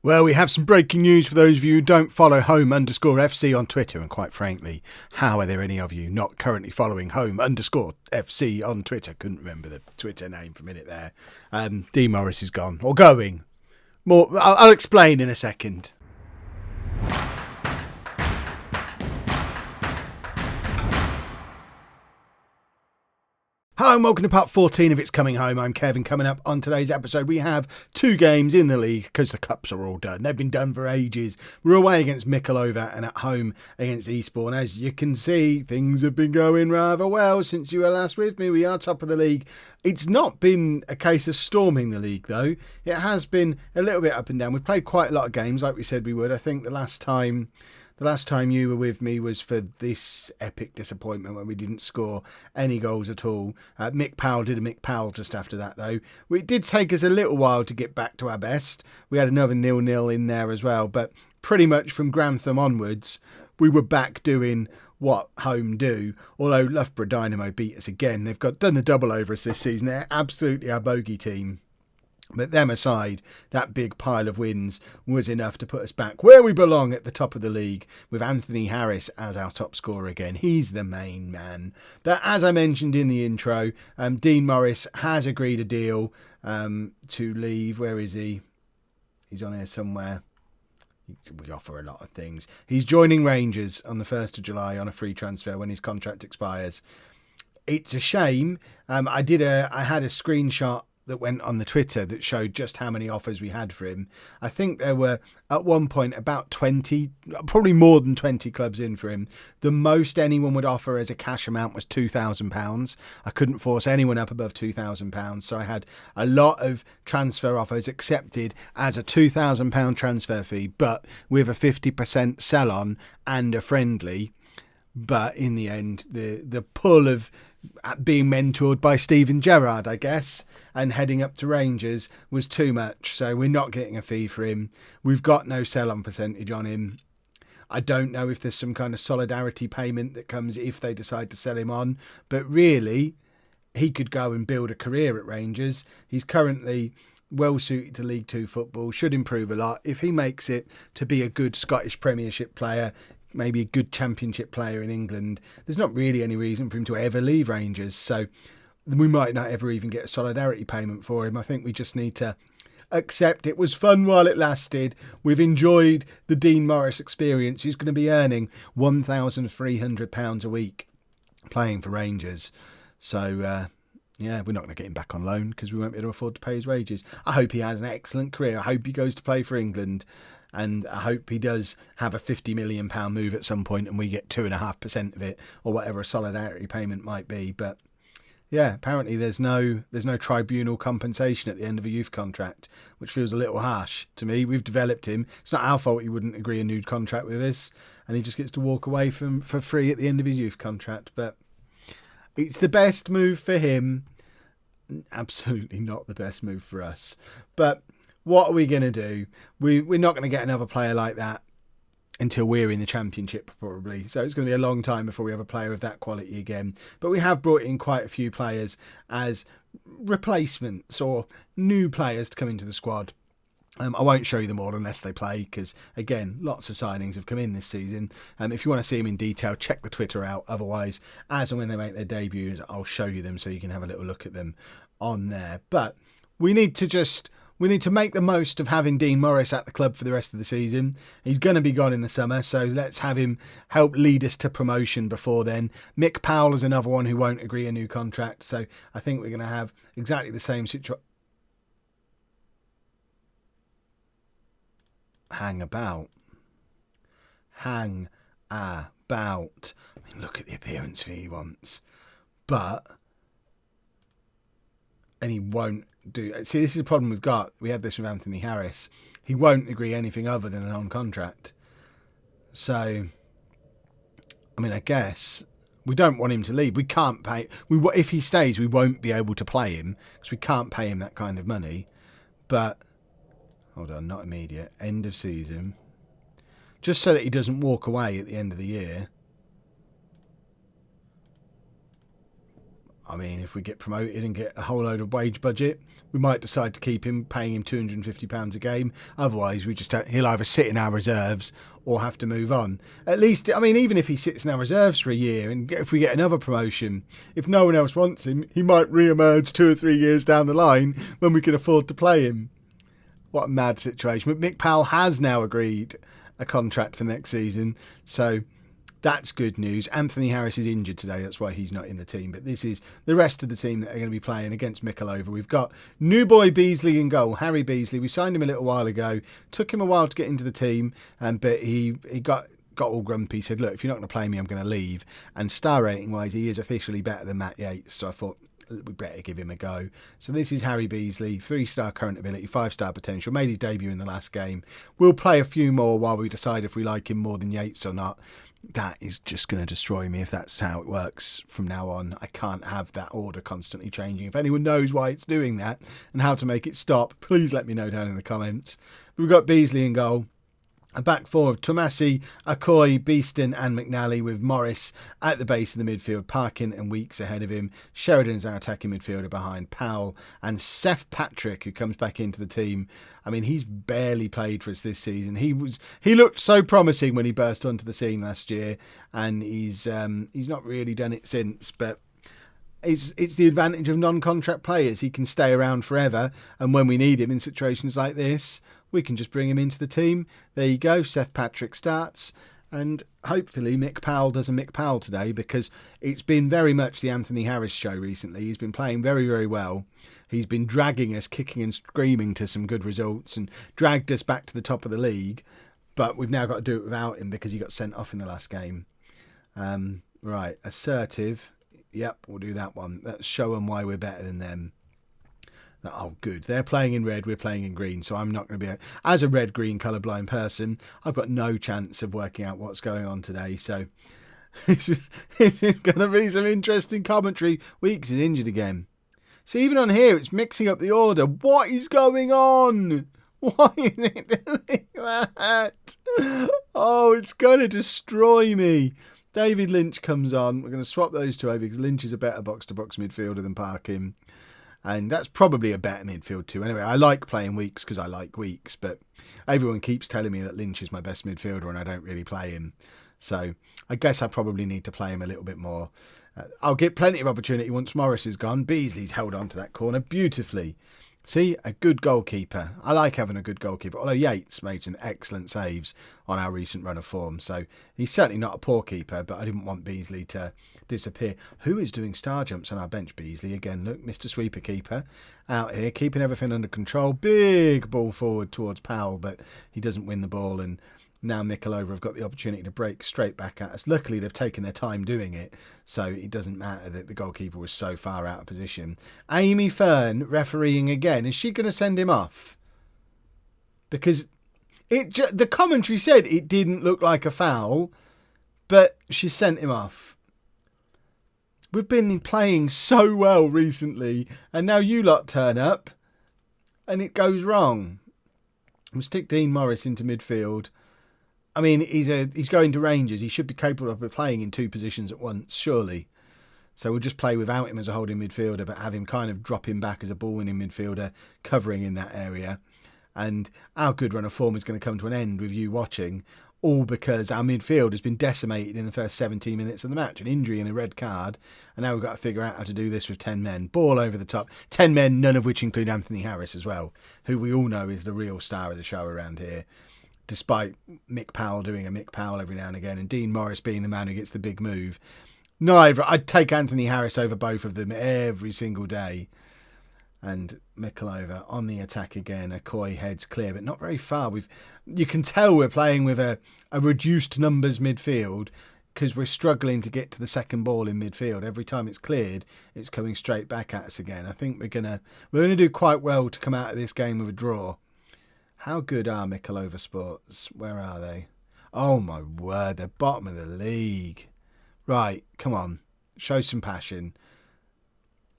Well, we have some breaking news for those of you who don't follow Holme_FC on Twitter, and quite frankly, how are there any of you not currently following Holme_FC on Twitter? Couldn't remember the Twitter name for a minute there. Dean Morris is gone, or going. More, I'll explain in a second. Hello and welcome to part 14 of It's Coming Home. I'm Kevin. Coming up on today's episode, we have 2 games in the league because the cups are all done. They've been done for ages. We're away against Mickleover and at home against Eastbourne. As you can see, things have been going rather well since you were last with me. We are top of the league. It's not been a case of storming the league, though. It has been a little bit up and down. We've played quite a lot of games, like we said we would. I think the last time you were with me was for this epic disappointment when we didn't score any goals at all. Mick Powell did a Mick Powell just after that, though. It did take us a little while to get back to our best. We had another 0-0 in there as well, but pretty much from Grantham onwards, we were back doing what home do. Although Loughborough Dynamo beat us again. They've done the double over us this season. They're absolutely our bogey team. But them aside, that big pile of wins was enough to put us back where we belong at the top of the league, with Anthony Harris as our top scorer again. He's the main man. But as I mentioned in the intro, Dean Morris has agreed a deal to leave. Where is he? He's on here somewhere. We offer a lot of things. He's joining Rangers on the 1st of July on a free transfer when his contract expires. It's a shame. I had a screenshot that went on the Twitter that showed just how many offers we had for him. I think there were at one point about 20, probably more than 20 clubs in for him. The most anyone would offer as a cash amount was £2,000. I couldn't force anyone up above £2,000, so I had a lot of transfer offers accepted as a £2,000 transfer fee, but with a 50% sell on and a friendly. But in the end, the pull of being mentored by Steven Gerrard, I guess, and heading up to Rangers was too much. So we're not getting a fee for him. We've got no sell-on percentage on him. I don't know if there's some kind of solidarity payment that comes if they decide to sell him on. But really, he could go and build a career at Rangers. He's currently well suited to League Two football, should improve a lot. If he makes it to be a good Scottish Premiership player, maybe a good Championship player in England, there's not really any reason for him to ever leave Rangers. So we might not ever even get a solidarity payment for him. I think we just need to accept it was fun while it lasted. We've enjoyed the Dean Morris experience. He's going to be earning £1,300 a week playing for Rangers. So, yeah, we're not going to get him back on loan because we won't be able to afford to pay his wages. I hope he has an excellent career. I hope he goes to play for England. And I hope he does have a £50 million move at some point and we get 2.5% of it, or whatever a solidarity payment might be. But yeah, apparently there's no tribunal compensation at the end of a youth contract, which feels a little harsh to me. We've developed him. It's not our fault he wouldn't agree a new contract with us, and he just gets to walk away for free at the end of his youth contract. But it's the best move for him. Absolutely not the best move for us. But what are we going to do? We're not going to get another player like that until we're in the Championship, probably. So it's going to be a long time before we have a player of that quality again. But we have brought in quite a few players as replacements or new players to come into the squad. I won't show you them all unless they play because, again, lots of signings have come in this season. If you want to see them in detail, check the Twitter out. Otherwise, as and when they make their debuts, I'll show you them so you can have a little look at them on there. But we need to make the most of having Dean Morris at the club for the rest of the season. He's going to be gone in the summer, so let's have him help lead us to promotion before then. Mick Powell is another one who won't agree a new contract, so I think we're going to have exactly the same situation. Hang about. I mean, look at the appearance fee he wants. And he won't do. See, this is the problem we've got. We had this with Anthony Harris. He won't agree anything other than an on-contract. So, I mean, I guess we don't want him to leave. We can't pay. If he stays, we won't be able to play him because we can't pay him that kind of money. But hold on, not immediate. End of season. Just so that he doesn't walk away at the end of the year. I mean, if we get promoted and get a whole load of wage budget, we might decide to keep him, paying him £250 a game. Otherwise, he'll either sit in our reserves or have to move on. At least, I mean, even if he sits in our reserves for a year, and if we get another promotion, if no one else wants him, he might re-emerge 2 or 3 years down the line when we can afford to play him. What a mad situation. But Mick Powell has now agreed a contract for next season, so that's good news. Anthony Harris is injured today, that's why he's not in the team. But this is the rest of the team that are going to be playing against Mickleover. We've got new boy Beasley in goal, Harry Beasley. We signed him a little while ago. Took him a while to get into the team, but he got all grumpy. He said, look, if you're not going to play me, I'm going to leave. And star rating wise, he is officially better than Matt Yates, so I thought we better give him a go. So this is Harry Beasley, 3-star current ability, 5-star potential, made his debut in the last game. We'll play a few more while we decide if we like him more than Yates or not. That is just going to destroy me if that's how it works from now on. I can't have that order constantly changing. If anyone knows why it's doing that and how to make it stop, please let me know down in the comments. We've got Beasley in goal. A back four of Tomasi, Akoi, Beeston and McNally, with Morris at the base of the midfield, Parkin and Weeks ahead of him. Sheridan's our attacking midfielder behind Powell, and Seth Patrick, who comes back into the team. I mean, he's barely played for us this season. He looked so promising when he burst onto the scene last year, and he's not really done it since, but it's the advantage of non-contract players. He can stay around forever, and when we need him in situations like this, we can just bring him into the team. There you go. Seth Patrick starts. And hopefully Mick Powell does a Mick Powell today, because it's been very much the Anthony Harris show recently. He's been playing very, very well. He's been dragging us, kicking and screaming to some good results and dragged us back to the top of the league. But we've now got to do it without him because he got sent off in the last game. Right, assertive. Yep, we'll do that one. Let's show them why we're better than them. Oh, good. They're playing in red, we're playing in green, so I'm not going to be... As a red-green colourblind person, I've got no chance of working out what's going on today, so it's going to be some interesting commentary. Weeks is injured again. See, even on here, it's mixing up the order. What is going on? Why is it doing that? Oh, it's going to destroy me. David Lynch comes on. We're going to swap those two over because Lynch is a better box-to-box midfielder than Parkin. And that's probably a better midfield too. Anyway, I like playing Weeks because I like Weeks, but everyone keeps telling me that Lynch is my best midfielder and I don't really play him. So I guess I probably need to play him a little bit more. I'll get plenty of opportunity once Morris is gone. Beasley's held on to that corner beautifully. See, a good goalkeeper. I like having a good goalkeeper, although Yates made some excellent saves on our recent run of form. So he's certainly not a poor keeper, but I didn't want Beasley to disappear. Who is doing star jumps on our bench? Beasley again. Look, Mr. Sweeper keeper out here, keeping everything under control. Big ball forward towards Powell, but he doesn't win the ball. And now Mickleover have got the opportunity to break straight back at us. Luckily, they've taken their time doing it, so it doesn't matter that the goalkeeper was so far out of position. Amy Fern refereeing again. Is she going to send him off? Because the commentary said it didn't look like a foul, but she sent him off. We've been playing so well recently, and now you lot turn up, and it goes wrong. We'll stick Dean Morris into midfield. I mean, he's going to Rangers. He should be capable of playing in two positions at once, surely. So we'll just play without him as a holding midfielder, but have him kind of drop him back as a ball-winning midfielder, covering in that area. And our good run of form is going to come to an end with you watching, all because our midfield has been decimated in the first 17 minutes of the match. An injury and a red card. And now we've got to figure out how to do this with 10 men. Ball over the top. 10 men, none of which include Anthony Harris as well, who we all know is the real star of the show around here. Despite Mick Powell doing a Mick Powell every now and again, and Dean Morris being the man who gets the big move. Neither. I'd take Anthony Harris over both of them every single day. And Mickleover on the attack again. Akoi heads clear, but not very far. You can tell we're playing with a reduced numbers midfield because we're struggling to get to the second ball in midfield. Every time it's cleared, it's coming straight back at us again. I think we're gonna do quite well to come out of this game with a draw. How good are Mickleover Sports? Where are they? Oh my word, they're bottom of the league. Right, come on. Show some passion.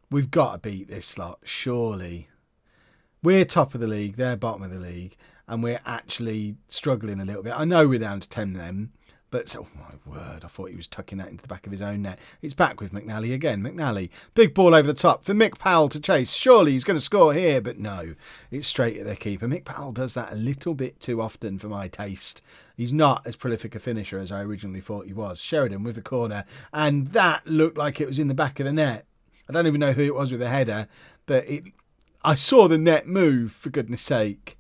We've got to beat this lot, surely. We're top of the league, they're bottom of the league, and we're actually struggling a little bit. I know we're down to 10 men, But, oh my word, I thought he was tucking that into the back of his own net. It's back with McNally again. McNally, big ball over the top for Mick Powell to chase. Surely he's going to score here, but no. It's straight at their keeper. Mick Powell does that a little bit too often for my taste. He's not as prolific a finisher as I originally thought he was. Sheridan with the corner, and that looked like it was in the back of the net. I don't even know who it was with the header, but I saw the net move, for goodness sake.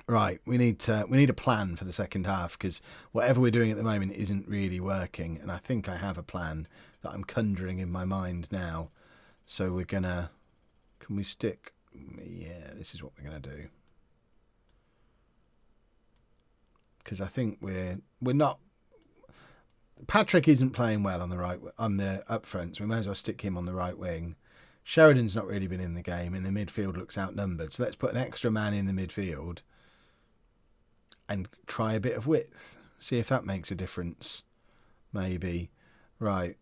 Right, we need a plan for the second half, because whatever we're doing at the moment isn't really working, and I think I have a plan that I'm conjuring in my mind now. So we're gonna, can we stick? Yeah, this is what we're gonna do, because I think we're not. Patrick isn't playing well on the up front, so we may as well stick him on the right wing. Sheridan's not really been in the game, and the midfield looks outnumbered, so let's put an extra man in the midfield and try a bit of width. See if that makes a difference. Maybe. Right.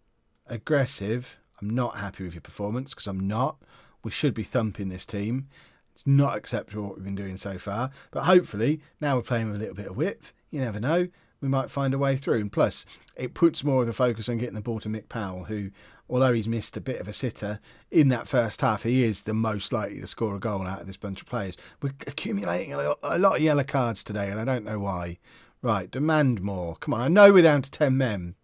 Aggressive. I'm not happy with your performance, because I'm not. We should be thumping this team. It's not acceptable what we've been doing so far. But hopefully, now we're playing with a little bit of width. You never know. We might find a way through. And plus, it puts more of the focus on getting the ball to Mick Powell, who, although he's missed a bit of a sitter in that first half, he is the most likely to score a goal out of this bunch of players. We're accumulating a lot of yellow cards today, and I don't know why. Right, demand more. Come on, I know we're down to 10 men,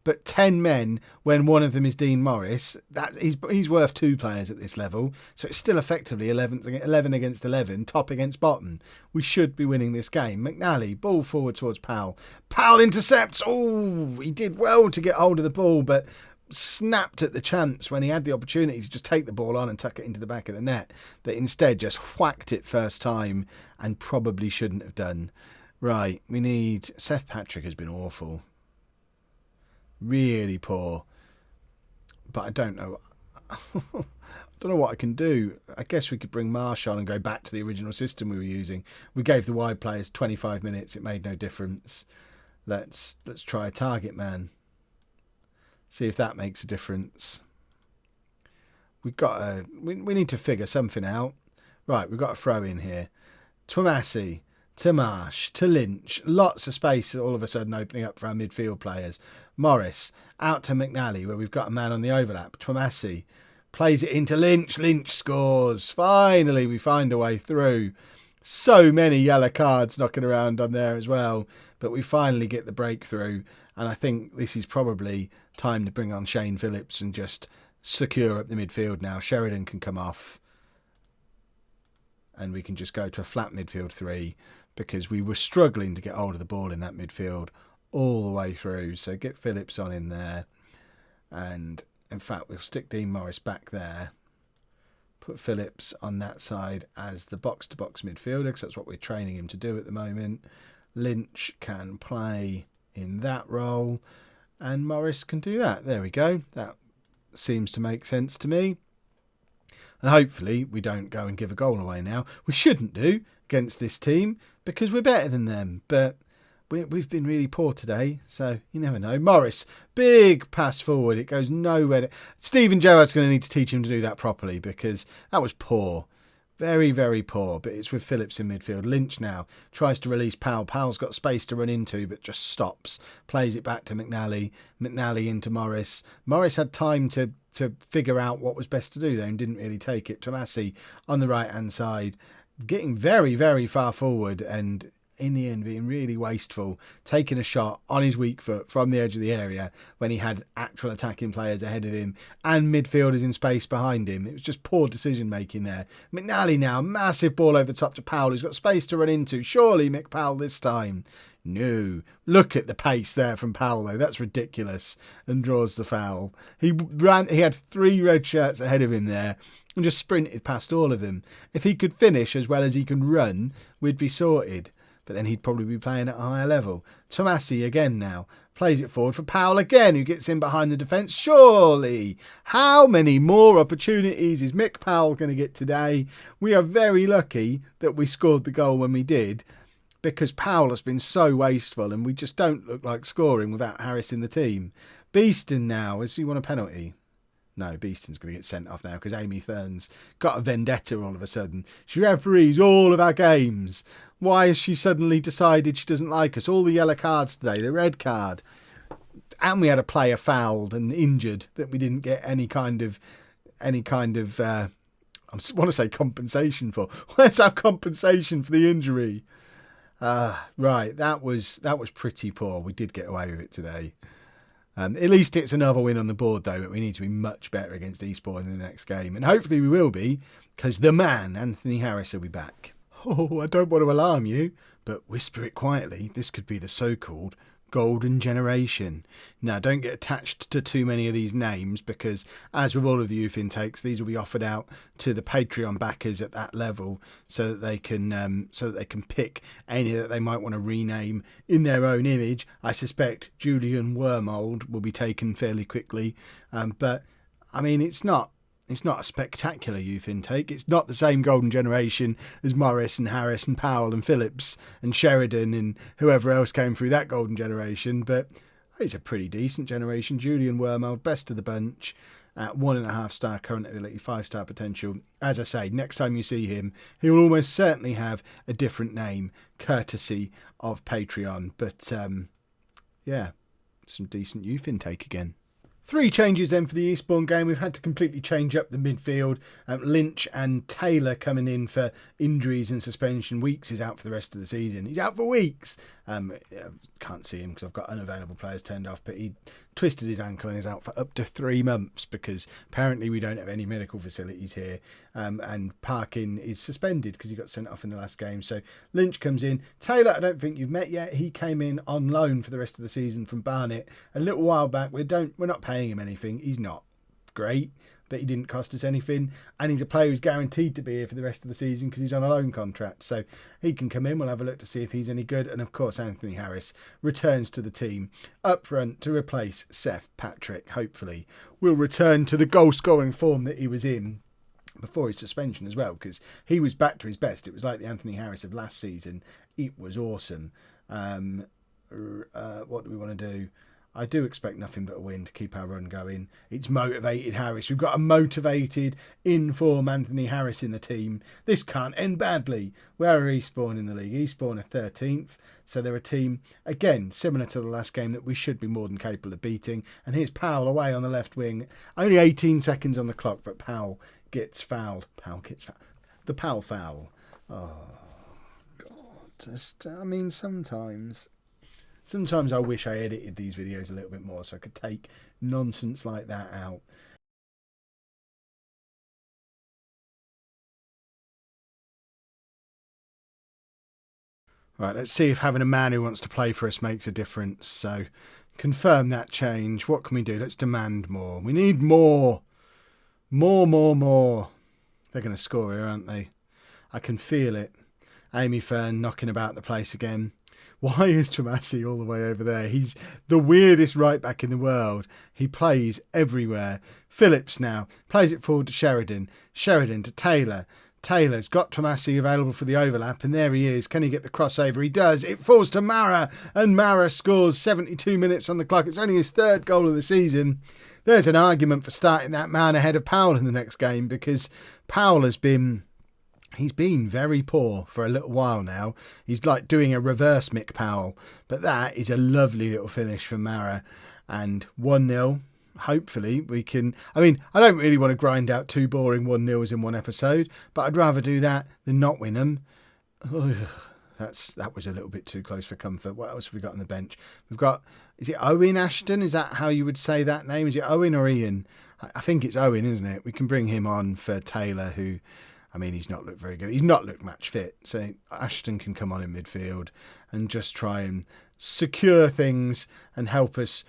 but 10 men when one of them is Dean Morris, he's worth 2 players at this level, so it's still effectively 11 against 11, top against bottom. We should be winning this game. McNally, ball forward towards Powell. Powell intercepts. Oh, he did well to get hold of the ball, but snapped at the chance when he had the opportunity to just take the ball on and tuck it into the back of the net, but instead just whacked it first time and probably shouldn't have done. Right, we need... Seth Patrick has been awful. Really poor. But I don't know. I don't know what I can do. I guess we could bring Marsh on and go back to the original system we were using. We gave the wide players 25 minutes. It made no difference. Let's try a target man. See if that makes a difference. We need to figure something out. Right, we've got a throw in here. Twomasi to Marsh to Lynch. Lots of space all of a sudden opening up for our midfield players. Morris out to McNally, where we've got a man on the overlap. Twomasi plays it into Lynch. Lynch scores. Finally, we find a way through. So many yellow cards knocking around on there as well, but we finally get the breakthrough, and I think this is probably time to bring on Shane Phillips and just secure up the midfield now. Sheridan can come off and we can just go to a flat midfield 3, because we were struggling to get hold of the ball in that midfield all the way through. So get Phillips on in there, and in fact we'll stick Dean Morris back there, put Phillips on that side as the box-to-box midfielder, because that's what we're training him to do at the moment. Lynch can play in that role, and Morris can do that. There we go. That seems to make sense to me. And hopefully we don't go and give a goal away now. We shouldn't do against this team, because we're better than them. But we've been really poor today, so you never know. Morris, big pass forward. It goes nowhere. Stephen Gerrard's going to need to teach him to do that properly, because that was poor. Very, very poor, but it's with Phillips in midfield. Lynch now tries to release Powell. Powell's got space to run into, but just stops. Plays it back to McNally. McNally into Morris. Morris had time to figure out what was best to do there and didn't really take it. Tomasi on the right-hand side, getting very, very far forward, and in the end being really wasteful, taking a shot on his weak foot from the edge of the area when he had actual attacking players ahead of him and midfielders in space behind him. It was just poor decision making there. McNally now, massive ball over the top to Powell, who's got space to run into. Surely Mick Powell this time. No. Look at the pace there from Powell though. That's ridiculous, and draws the foul. He had 3 red shirts ahead of him there and just sprinted past all of them. If he could finish as well as he can run, we'd be sorted. But then he'd probably be playing at a higher level. Tomasi again now. Plays it forward for Powell again, who gets in behind the defence. Surely, how many more opportunities is Mick Powell going to get today? We are very lucky that we scored the goal when we did, because Powell has been so wasteful, and we just don't look like scoring without Harris in the team. Beeston now, as you want a penalty. No, Beeston's going to get sent off now because Amy Fern's got a vendetta all of a sudden. She referees all of our games. Why has she suddenly decided she doesn't like us? All the yellow cards today, the red card. And we had a player fouled and injured that we didn't get any kind of I want to say compensation for. Where's our compensation for the injury? Right, that was pretty poor. We did get away with it today. At least it's another win on the board, though, but we need to be much better against Eastbourne in the next game. And hopefully we will be, because the man, Anthony Harris, will be back. Oh, I don't want to alarm you, but whisper it quietly. This could be the so-called Golden Generation. Now, don't get attached to too many of these names because, as with all of the youth intakes, these will be offered out to the Patreon backers at that level, so that they can pick any that they might want to rename in their own image. I suspect Julian Wormold will be taken fairly quickly, but I mean it's not a spectacular youth intake. It's not the same Golden Generation as Morris and Harris and Powell and Phillips and Sheridan and whoever else came through that Golden Generation, but it's a pretty decent generation. Julian Wormold, best of the bunch, at 1.5 star current ability, 5-star potential. As I say, next time you see him, he will almost certainly have a different name, courtesy of Patreon. But yeah, some decent youth intake again. 3 changes then for the Eastbourne game. We've had to completely change up the midfield. Lynch and Taylor coming in for injuries and suspension. Weeks is out for the rest of the season. He's out for weeks. Can't see him because I've got unavailable players turned off, but he twisted his ankle and is out for up to 3 months because apparently we don't have any medical facilities here, and Parkin is suspended because he got sent off in the last game. So Lynch comes in. Taylor, I don't think you've met yet. He came in on loan for the rest of the season from Barnet a little while back. We're not paying him anything. He's not great, but he didn't cost us anything, and he's a player who's guaranteed to be here for the rest of the season because he's on a loan contract, so he can come in. We'll have a look to see if he's any good. And of course Anthony Harris returns to the team up front to replace Seth Patrick. Hopefully will return to the goal scoring form that he was in before his suspension as well, because he was back to his best. It was like the Anthony Harris of last season. It was awesome. What do we want to do? I do expect nothing but a win to keep our run going. It's motivated Harris. We've got a motivated, in-form Anthony Harris in the team. This can't end badly. Where are Eastbourne in the league? Eastbourne are 13th. So they're a team, again, similar to the last game, that we should be more than capable of beating. And here's Powell away on the left wing. Only 18 seconds on the clock, but Powell gets fouled. The Powell foul. Oh, God. I mean, Sometimes I wish I edited these videos a little bit more so I could take nonsense like that out. Right, let's see if having a man who wants to play for us makes a difference. So, confirm that change. What can we do? Let's demand more. We need more. More. They're going to score here, aren't they? I can feel it. Amy Fern knocking about the place again. Why is Tramassi all the way over there? He's the weirdest right back in the world. He plays everywhere. Phillips now plays it forward to Sheridan. Sheridan to Taylor. Taylor's got Tramassi available for the overlap, and there he is. Can he get the crossover? He does. It falls to Mara, and Mara scores 72 minutes on the clock. It's only his 3rd goal of the season. There's an argument for starting that man ahead of Powell in the next game, because Powell he's been very poor for a little while now. He's like doing a reverse Mick Powell. But that is a lovely little finish from Mara. And 1-0. Hopefully we can... I mean, I don't really want to grind out 2 boring 1-0s in one episode, but I'd rather do that than not win them. That was a little bit too close for comfort. What else have we got on the bench? We've got... Is it Owen Ashton? Is that how you would say that name? Is it Owen or Ian? I think it's Owen, isn't it? We can bring him on for Taylor, who... I mean, he's not looked very good. He's not looked match fit. So Ashton can come on in midfield and just try and secure things and help us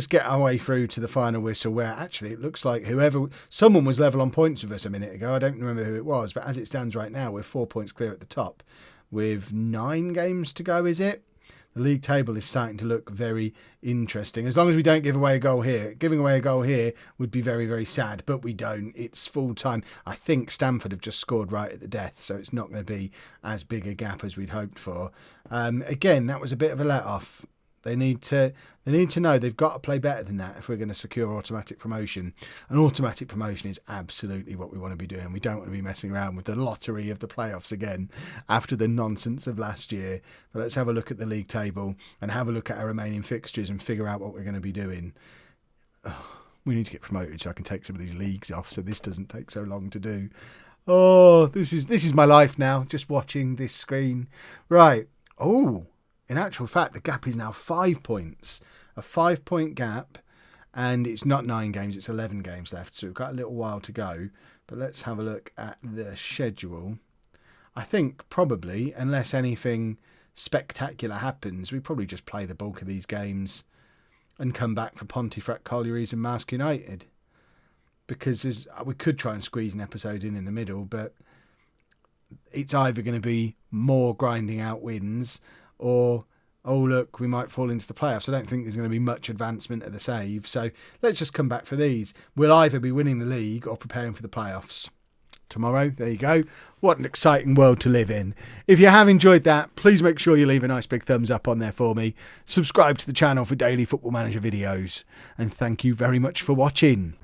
get our way through to the final whistle, where actually it looks like someone was level on points with us a minute ago. I don't remember who it was, but as it stands right now, we're 4 points clear at the top with 9 games to go, is it? The league table is starting to look very interesting. As long as we don't give away a goal here. Giving away a goal here would be very, very sad, but we don't. It's full time. I think Stamford have just scored right at the death, so it's not going to be as big a gap as we'd hoped for. Again, that was a bit of a let-off. They need to know they've got to play better than that if we're going to secure automatic promotion. And automatic promotion is absolutely what we want to be doing. We don't want to be messing around with the lottery of the playoffs again after the nonsense of last year. But let's have a look at the league table and have a look at our remaining fixtures and figure out what we're going to be doing. We need to get promoted so I can take some of these leagues off so this doesn't take so long to do. Oh, this is my life now, just watching this screen. Right. Oh, in actual fact, the gap is now 5 points. A 5-point gap, and it's not 9 games, it's 11 games left, so we've got a little while to go. But let's have a look at the schedule. I think probably, unless anything spectacular happens, we probably just play the bulk of these games and come back for Pontefract Collieries and Marske United. Because we could try and squeeze an episode in the middle, but it's either going to be more grinding out wins or, oh look, we might fall into the playoffs. I don't think there's going to be much advancement at the save. So let's just come back for these. We'll either be winning the league or preparing for the playoffs. Tomorrow, there you go. What an exciting world to live in. If you have enjoyed that, please make sure you leave a nice big thumbs up on there for me. Subscribe to the channel for daily Football Manager videos. And thank you very much for watching.